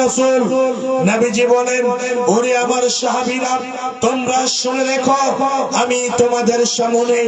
রাসূল নবীজি বলেন, ওরে আমার সাহাবীরা, তোমরা শুনে রেখো, আমি তোমাদের সামনে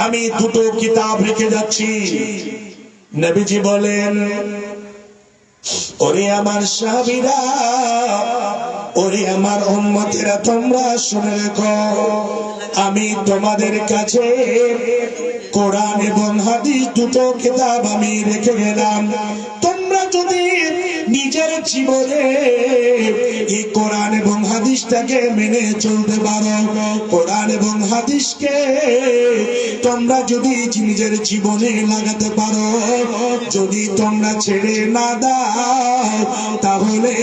আমি দুটো কিতাব রেখে যাচ্ছি। নবীজি বলেন, ওরে আমার সাহাবীরা, ওরে আমার উম্মতেরা, তোমরা শুনে রেখো, আমি তোমাদের কাছে কোরআন এবং হাদিস দুটো কিতাব আমি রেখে গেলাম। তোমরা যদি নিজের জীবনে এই কোরআন এবং হাদিসটাকে মেনে চলতে পারো, কোরআন এবং হাদিসকে তোমরা যদি নিজের জীবনে লাগাতে পারো, যদি তোমরা ছেড়ে না দাও, তাহলে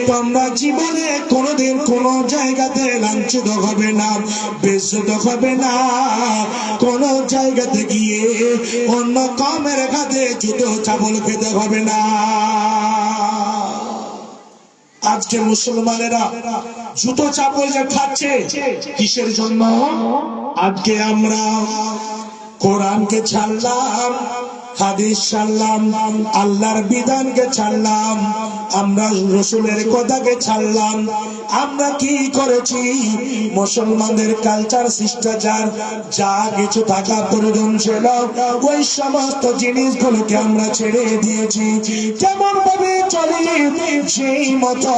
তোমরা জীবনে কোনোদিন কোনো জায়গাতে লাঞ্ছিত হবে না, বেজ্জত হবে না, কোন জায়গাতে গিয়ে অন্য কমের কাছে জুতো চাবল খেতে হবে না। আজকে মুসলমানেরা জুতো চাপল যে খাচ্ছে, কিসের জন্য? আজকে আমরা কোরআনকে ছাড়লাম, হাদিস ছাড়লাম, আল্লাহর বিধানকে ছাড়লাম, আমরা রাসূলের কথাকে ছাড়লাম। আমরা কি করেছি? মুসলমানদের কালচার, শিষ্টাচার যা কিছু থাকা প্রয়োজন ছিল, ওই সমস্ত জিনিসগুলোকে আমরা ছেড়ে দিয়েছি। কেমন ভাবে চলি? সেই মতো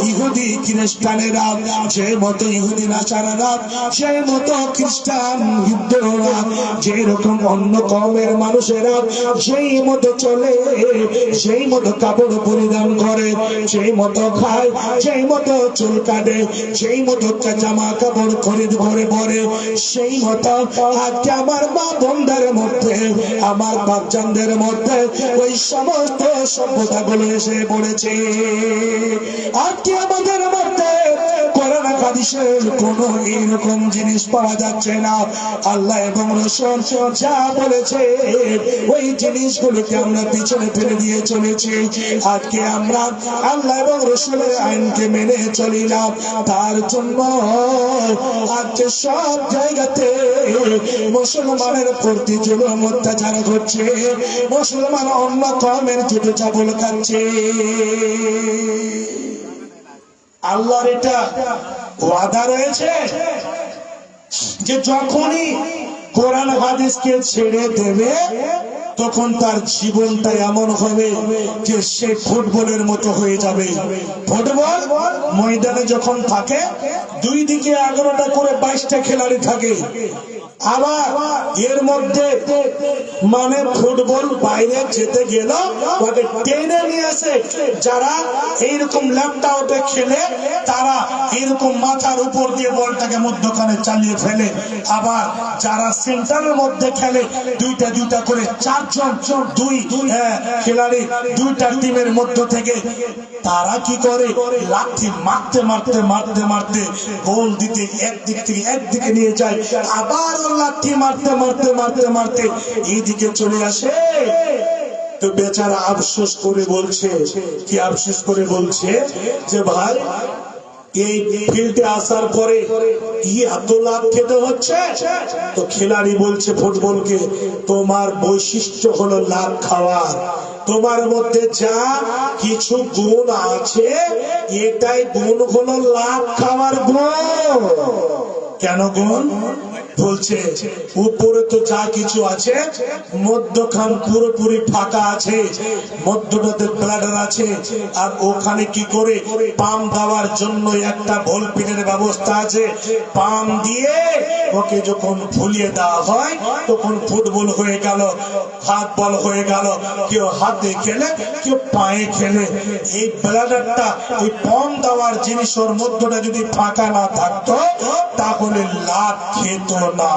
ইহুদি খ্রিস্টানেরা, যে মতো ইহুদি নাসারারা, সেই মতো খ্রিস্টান হিন্দুরা, যেরকম অন্য কওমের মানুষেরা সেই মতো চলে, সেই মতো কাপড় পরিধান করে, সেই মতো খায়, সেই মতো চুল কাটে, সেই মতো জামা কাপড় খরিদ করে পরে, সেই মতো আজকে আমার মা বোনদের মধ্যে, আমার বাচ্চাদের মধ্যে ওই সমস্ত সভ্যতাগুলো এসে পড়েছে। আজকে আমাদের মধ্যে কোরআন হাদিসের কোনো এরকম জিনিস পাওয়া যাচ্ছে না। আল্লাহ এবং রাসূল যা বলেছে ওই জিনিসগুলোকে আমরা পিছনে ফেলে দিয়ে চলেছি। আজকে আমরা আল্লাহ এবং রাসূলের আইনকে মেনে চলি না, তার জন্য আজকে সব জায়গাতে মুসলমানের প্রতি জুলুম অত্যাচার হচ্ছে, মুসলমান অন্য কওমের জুতো চাবল খাচ্ছে। আল্লাহর এটা ওয়াদা রয়েছে যে যখনই কোরআন হাদিসকে ছেড়ে দেবে, তখন তার জীবনটা এমন হবে যে সে ফুটবলের মতো হয়ে যাবে। ফুটবল ময়দানে যখন থাকে, দুই দিকে 11টা করে 22টা খেলোয়াড় থাকে, আবার এর মধ্যে মানে ফুটবল বাইরে যেতে গেল ওকে টেনে নিয়ে আসে। যারা এইরকম ল্যাপটপে খেলে, তারা এরকম মাথার উপর দিয়ে বলটাকে মধ্যখানে চালিয়ে ফেলে। আবার যারা সেন্টারের মধ্যে খেলে, দুইটা দুইটা করে 4 জন দুই খেলোয়াড়ি দুইটা টিমের মধ্য থেকে, তারা কি করে? লাঠি মারতে মারতে মারতে মারতে গোল দিতে একদিক থেকে একদিকে নিয়ে যায়, আবার লাঠি মারতে মারতে মারতে মারতে এইদিকে চলে আসে। তো বেচারা আফসোস করে বলছে, কি আফসোস করে বলছে যে ভাই, এই ফিল্ডে আসার পরে কি এত লাভ খেতে হচ্ছে? তো খেলাড়ি বলছে ফুটবলকে, তোমার বৈশিষ্ট্য হলো লাভ খাওয়া, তোমার মধ্যে যা কিছু গুণ আছে, এটাই গুণ হলো লাভ খাওয়ার গুণ। কেন গুণ? বলছে উপরে তো যা কিছু আছে, মধ্যখান পুরোপুরি ফাঁকা আছে, মধ্যটাতে ব্লাডার আছে, আর ওখানে কি করে পাম্প দেওয়ার জন্য একটা ভলপিনের ব্যবস্থা আছে। পাম্প দিয়ে ওকে যখন ফুলিয়ে দেওয়া হয়, তখন ফুটবল হয়ে গেল, হাত বল হয়ে গেল, কেউ হাতে খেলে, কেউ পায়ে খেলে। এই ব্লাডারটা, এই পাম্প দেওয়ার জিনিস, ওর মধ্যটা যদি ফাঁকা না থাকতো, তাহলে লাভ খেত না।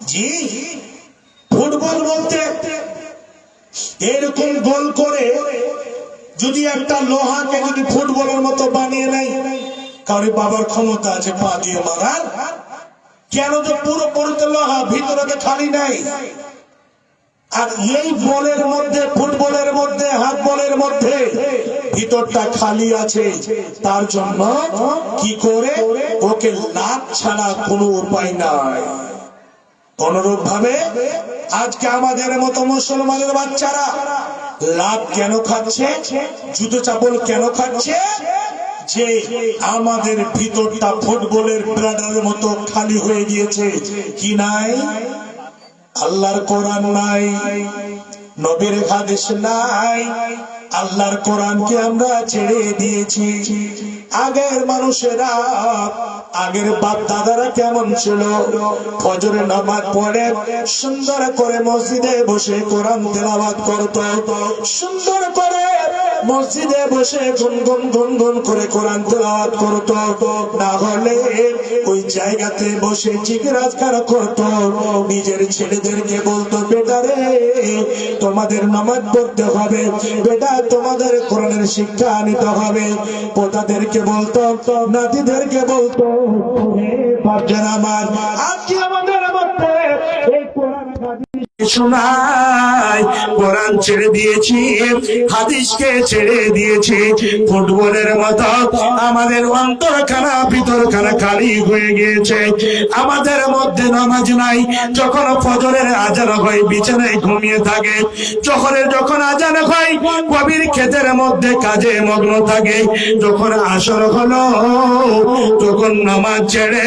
জি, ফুটবল বলতে এরকম গোল করে যদি একটা লোহাকে যদি ফুটবলের মতো বানিয়ে নেয়, কারো বাবার ক্ষমতা আছে পা দিয়ে মারার, কেন? যে পুরোপুরি লোহা, ভিতরে খালি নাই। আর এই বলের মধ্যে, ফুটবলের মধ্যে, হাত বলের মধ্যে ভিতরটা খালি আছে, তার জন্য কি করে ওকে লাভ ছাড়া কোনো উপায় নাই। অনুরূপ ভাবে আজকে আমাদের মতো মুসলমানের বাচ্চারা লাভ কেন খাচ্ছে, জুতো চাপল কেন খাচ্ছে? যে আমাদের ভিতরটা ফুটবলের ব্লাডারের মতো খালি হয়ে গিয়েছে। কি নাই? আল্লাহর কোরআন নাই, নবীর হাদিস নাই, আল্লাহর কোরআনকে আমরা ছেড়ে দিয়েছি। আগের মানুষেরা, আগের বাপ দাদারা কেমন ছিল? ফজরের নামাজ পড়ে সুন্দর করে মসজিদে বসে কোরআন তেলাওয়াত করত, সুন্দর করে মসজিদে বসে গুনগুন গুনগুন করে কোরআন তেলাওয়াত করত, না হলে ওই জায়গাতে বসে জিজ্ঞাসা করত। নিজের ছেলেদেরকে বলতো, বেটা রে তোমাদের নামাজ পড়তে হবে, বেটা তোমাদের কোরআনের শিক্ষা নিতে হবে। পোতাদেরকে বলতো, নাতিদেরকে বলতো, হে বাপজান আমার, আজকে আমাদের মধ্যে এই কোরআন শোনাই, কোরআন ছেড়ে দিয়েছি, হাদিসকে ছেড়ে দিয়েছি। ফুটবলের মতো আমাদের অন্তরখানা ভিতরখানা খালি হয়ে গিয়েছে। আমাদের মধ্যে নামাজ নাই। যখন ফজরের আজান হয় বিছানায় ঘুমিয়ে থাকে, যখন আজান হয় কবির ক্ষেতের মধ্যে কাজে মগ্ন থাকে। যখন আসর হলো তখন নামাজ ছেড়ে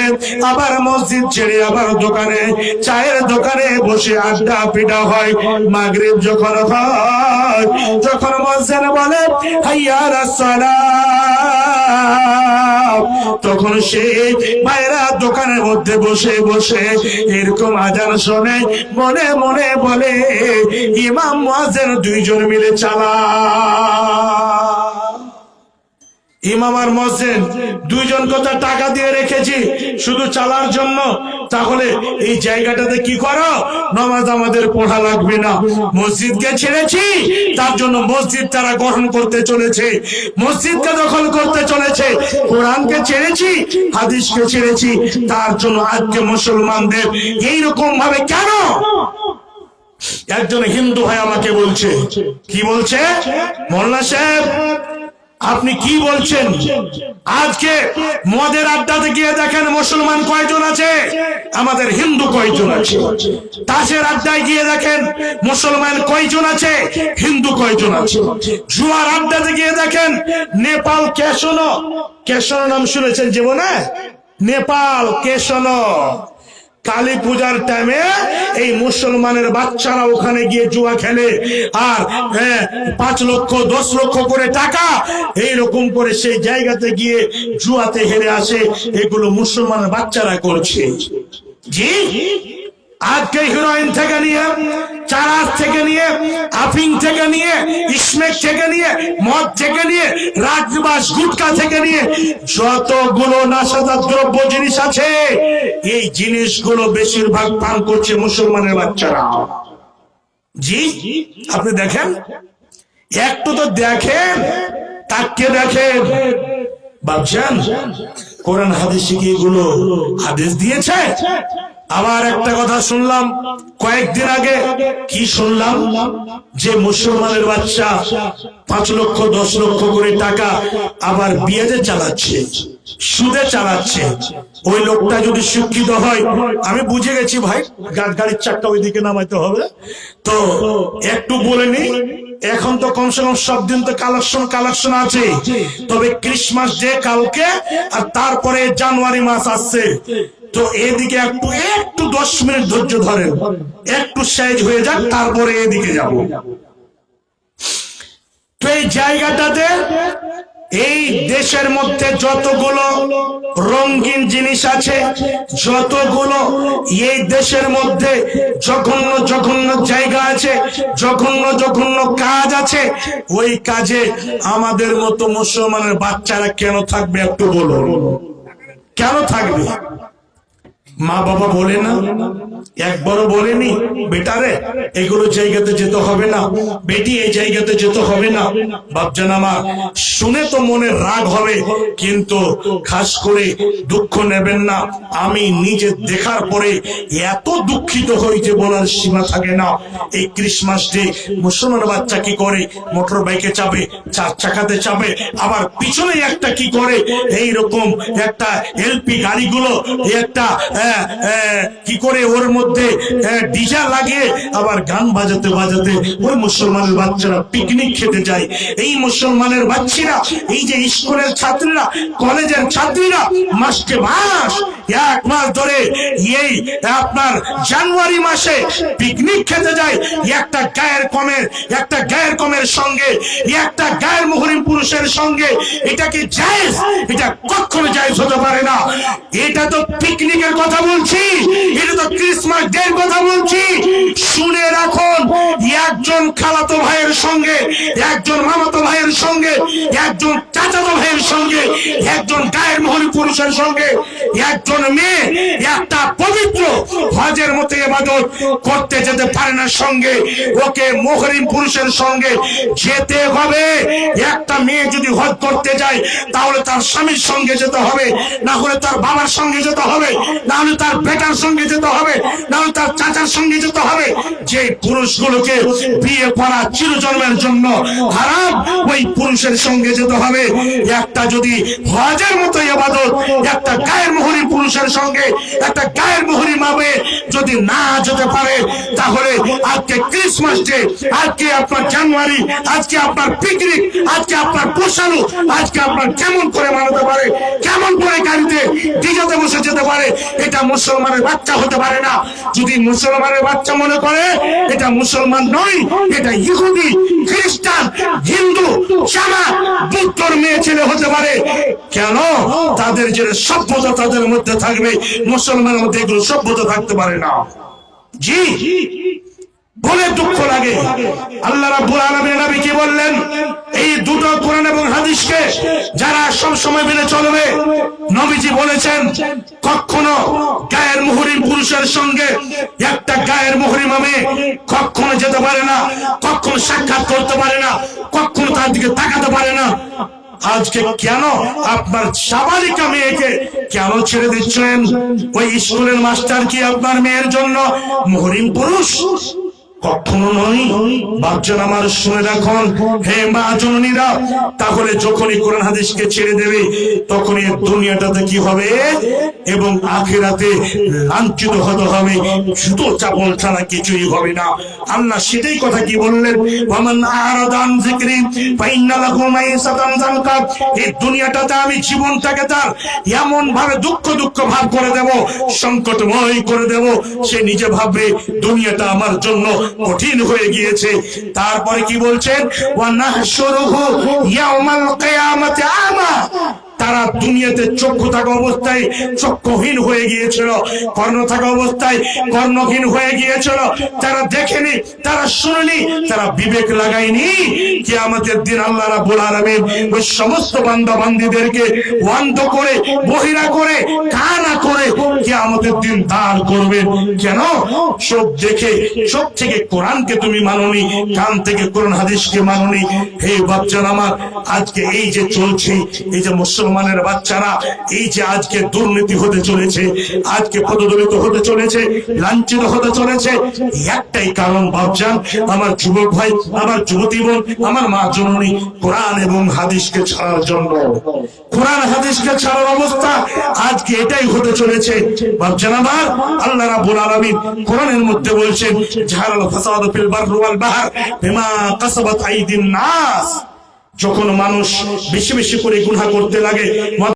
আবার মসজিদ ছেড়ে আবার দোকানে, চায়ের দোকানে বসে আড্ডা পিটা হয়। মাগরিব যখন হয়, যখন মুয়াজ্জিন বলে হাইয়া আলাস সালাহ, তখন সে ভাইরা দোকানের মধ্যে বসে বসে এরকম আজান শুনে মনে মনে বলে, ইমাম মুয়াজ্জিন দুইজন মিলে চালা। ইমাম আর মুয়াজ্জিন দুইজন কথা টাকা দিয়ে রেখেছি শুধু চালার জন্য। তাহলে এই জায়গাটাতে কি করো? নামাজ আমাদের পড়া লাগবে না। মসজিদকে ছেড়েছি, তার জন্য মসজিদ তারা গ্রহণ করতে চলেছে, মসজিদকে দখল করতে চলেছে। কোরআনকে ছেড়েছি, হাদিসকে ছেড়েছি, তার জন্য আজকে মুসলমানদের এইরকম ভাবে কেন? একজন হিন্দু ভাই আমাকে বলছে, কি বলছে? মোল্লা সাহেব আপনি কি বলছেন? আজকে মদের আড্ডাতে গিয়ে দেখেন মুসলমান কয়জন আছে, আমাদের হিন্দু কয়জন আছে। তাসের আড্ডায় গিয়ে দেখেন মুসলমান কয়জন আছে, হিন্দু কয়জন আছে। জুয়ার আড্ডাতে গিয়ে দেখেন নেপাল কেশনো, কেশনো নাম শুনেছেন জীবনে? নেপাল কেশনো, কালী পূজার টাইমে এই মুসলমানের বাচ্চারা ওখানে গিয়ে জুয়া খেলে, আর 5 লক্ষ 10 লক্ষ করে টাকা এইরকম করে সেই জায়গাতে গিয়ে জুয়াতে হেরে আসে। এগুলো মুসলমানের বাচ্চারা করছে। জি, আজকে হিরোইন থেকে নিয়ে, চারাস থেকে নিয়ে, আফিং থেকে নিয়ে, স্মেক থেকে নিয়ে, মদ থেকে নিয়ে, রাজবাস গুটকা থেকে নিয়ে যতগুলো নাশাদার দ্রব্য জিনিস আছে, এই জিনিসগুলো বেশিরভাগ পান করছে মুসলমানের বাচ্চারা। জি, আপনি দেখেন, একটু তো দেখেন, তাকে দেখেন। ভাবছেন কোরআন হাদিস শিখে এগুলো হাদিস দিয়েছে? আবার একটা কথা শুনলাম কয়েকদিন আগে, কি শুনলাম? যে মুসলমানের বাচ্চা 5 লক্ষ 10 লক্ষ করে টাকা আবার বিয়েতে চালাচ্ছে, সুদে চালাচ্ছে। ওই লোকটা যদি শিক্ষিত হয়, আমি বুঝে গেছি ভাই গাড়ির চাকা ওইদিকে নামাইতে হবে, তো একটু বলে নি। এখন তো কমসে কম সব দিন তো কালেকশন আছে, তবে ক্রিসমাস ডে কালকে, আর তারপরে জানুয়ারি মাস আসছে। তো এদিকে একটু 10 মিনিট ধৈর্য ধরেন, একটু সাইজ হয়ে যাক, তারপরে এদিকে যাব। তো এই জায়গাটাতে এই দেশের মধ্যে যতগুলো রঙিন জিনিস আছে, যতগুলো এই দেশের মধ্যে জঘন্য জঘন্য জায়গা আছে, জঘন্য জঘন্য কাজ আছে, ওই কাজে আমাদের মতো মুসলমানের বাচ্চারা কেন থাকবে? একটু বলুন, কেন থাকবে? মা বাবা বলে না, একবারও বলেনি বেটারে এগুলো জায়গাতে যেতে হবে না, বেটি এই জায়গাতে যেতে হবে না? বাপজান আমার, শুনে তো মনে রাগ হবে, কিন্তু খাস করে দুঃখ নেবেন না। আমি নিজে দেখার পরে এত দুঃখিত হই যে বলার সীমা থাকে না। এই ক্রিসমাস ডে মুসলমান বাচ্চা কি করে? মোটর বাইকে চাপে, 4 চাকাতে চাপে, আবার পিছনে একটা কি করে, এইরকম একটা এলপি গাড়িগুলো একটা কি করে ওর মধ্যে ডিজে লাগিয়ে আবার গান বাজাতে বাজাতে ওই মুসলমানের বাচ্চারা পিকনিক খেতে যায়। এই মুসলমানের বাচ্চারা, এই যে স্কুলের ছাত্রীরা, কলেজের ছাত্রীরা মাসকে মাস, 1 মাস ধরে এই আপনার জানুয়ারি মাসে পিকনিক খেতে যায় একটা গায়ের কমের সঙ্গে, একটা গায়ের মুহরিম পুরুষের সঙ্গে। এটা কি জায়েজ? এটা কখনো জায়েজ হতে পারে না। এটা তো পিকনিকের কথা বলছি, এটা তো ক্রিসমাস ডের কথা বলছি। শুনে রাখুন, একজন খালাতো ভাইয়ের সঙ্গে, একজন মামাতো ভাইয়ের সঙ্গে, একজন চাচাতো ভাইয়ের সঙ্গে, একজন গায়ের মুহরিম পুরুষের সঙ্গে একজন মেয়ে একটা পবিত্র হজের মতো ইবাদত করতে যেতে পারে না সঙ্গে। ওকে মুহরিম পুরুষের সঙ্গে যেতে হবে। একটা মেয়ে যদি হজ করতে যায় তাহলে তার স্বামীর সঙ্গে যেতে হবে, না হলে তার বাবার সঙ্গে যেতে হবে, না হলে তার বেটার সঙ্গে যেতে হবে, না হলে তার চাচার সঙ্গে যেতে হবে। যে পুরুষগুলোকে বিয়ে করা চিরজন্মের জন্য হারাম, ওই পুরুষের সঙ্গে যেতে হবে। একটা যদি হজের মতো ইবাদত একটা গায়ের মুহরিম পুরুষের সঙ্গে, একটা গায়ের মুহরিম হবে যদি না যেতে পারে, তাহলে আজকে ক্রিসমাস ডে, আজকে আপনার জানুয়ারি, আজকে আপনার পিকনিক, আজকে আপনার পোষানো, আজকে আপনার কেমন করে মানাতে পারে, কেমন করে গাড়িতে ডিজেতে বসে যেতে পারে? এটা মুসলমানের বাচ্চা হতে পারে না। যদি মুসলমানের বাচ্চা মনে করে এটা মুসলমান নয়, এটা ইহুদি, খ্রিস্টান, হিন্দু, জামাত, বুদ্ধর মেয়ে ছেলে হতে পারে। কেন? তাদের যে সভ্যতা তাদের মধ্যে থাকবে, মুসলমানের মধ্যে এগুলো সভ্যতা থাকতে পারে না। জি, বলে দুঃখ লাগে। আল্লাহ রাব্বুল আলামিন নবী কি বললেন? এই দুটো কোরআন এবং হাদিসকে যারা সব সময় মেনে চলবে, নবীজি বলেছেন কখনো গায়ের মুহরিম পুরুষের সঙ্গে একটা গায়ের মুহরিম মেয়ে কখনো যেতে পারে না, কখনো সাক্ষাৎ করতে পারে না, কখনো তার দিকে তাকাতে পারে না। আজকে কেন আপনার সাবালিকা মেয়েকে কেন ছেড়ে দিচ্ছেন? ওই স্কুলের মাস্টার কি আপনার মেয়ের জন্য মুহরিম পুরুষ? কখনো নয়। বাচ্চান আমার শুনে রাখুন, হে মা জননীরা, তাহলে যখনই কোরআন হাদিসকে ছেড়ে দেবে তখনই দুনিয়াটাতে কি হবে এবং আখিরাতে লাঞ্ছিত হতে হবে। শুধু চাপল ছাড়া কিছুই হবে না। আল্লাহ সেটাই কথা কি বললেন? ওয়ামান আরাদা আন যিকরি ফাইন্না লাহু মাইসাতান যানকা। এই দুনিয়াটাতে আমি জীবনটাকে তার এমন ভাবে দুঃখ ভাব করে দেব, সংকটময় করে দেব, সে নিজে ভাববে দুনিয়াটা আমার জন্য কঠিন হয়ে গিয়েছে। তারপরে কি বলছেন? ওয়া নাহশুরুহু ইয়াউমাল কিয়ামাতি আমা। তারা দুনিয়াতে চক্ষু থাকা অবস্থায় চক্ষুহীন হয়ে গিয়েছিল, কর্ণ থাকা অবস্থায় কর্ণহীন হয়ে গিয়েছিল। তারা দেখেনি, তারা শুনেনি, তারা বিবেক লাগায়নি। কিয়ামতের দিন আল্লাহ রাব্বুল আলামিন ওই সমস্ত বান্দা বান্দীদেরকে অন্ধ করে, বহিরা করে, কানা করে কিয়ামতের দিন দাঁড় করবেন। কেন? চোখ দেখে, চোখ থেকে কোরআনকে তুমি মানোনি, কান থেকে কোরআন হাদিসকে মানোনি। হে বাচ্চারা আমার, আজকে এই যে চলছে, এই যে মুসলমানের বাচ্চারা, এই যে আজকে দুর্নীতি হতে চলেছে, আজকে পদদলিত হতে চলেছে, লাঞ্ছিত হতে চলেছে, একটাই কারণ বাপজান, আমার যুবক ভাই, আমার যুবতী বোন, আমার মা জননী, কোরআন এবং হাদিসকে ছাড়ার জন্য, কোরআন হাদিসকে ছাড়ার অবস্থা আজকে এটাই হতে চলেছে। বাপজান আমার, আল্লাহ রাব্বুল আলামিন কোরআনের মধ্যে বলছেন, জাহারাল ফাসাদু ফিল বাররি ওয়াল বাহর বিমা কাসাবাত আইদিন নাস। যখন মানুষ বেশি বেশি করে গুনাহ করতে লাগে,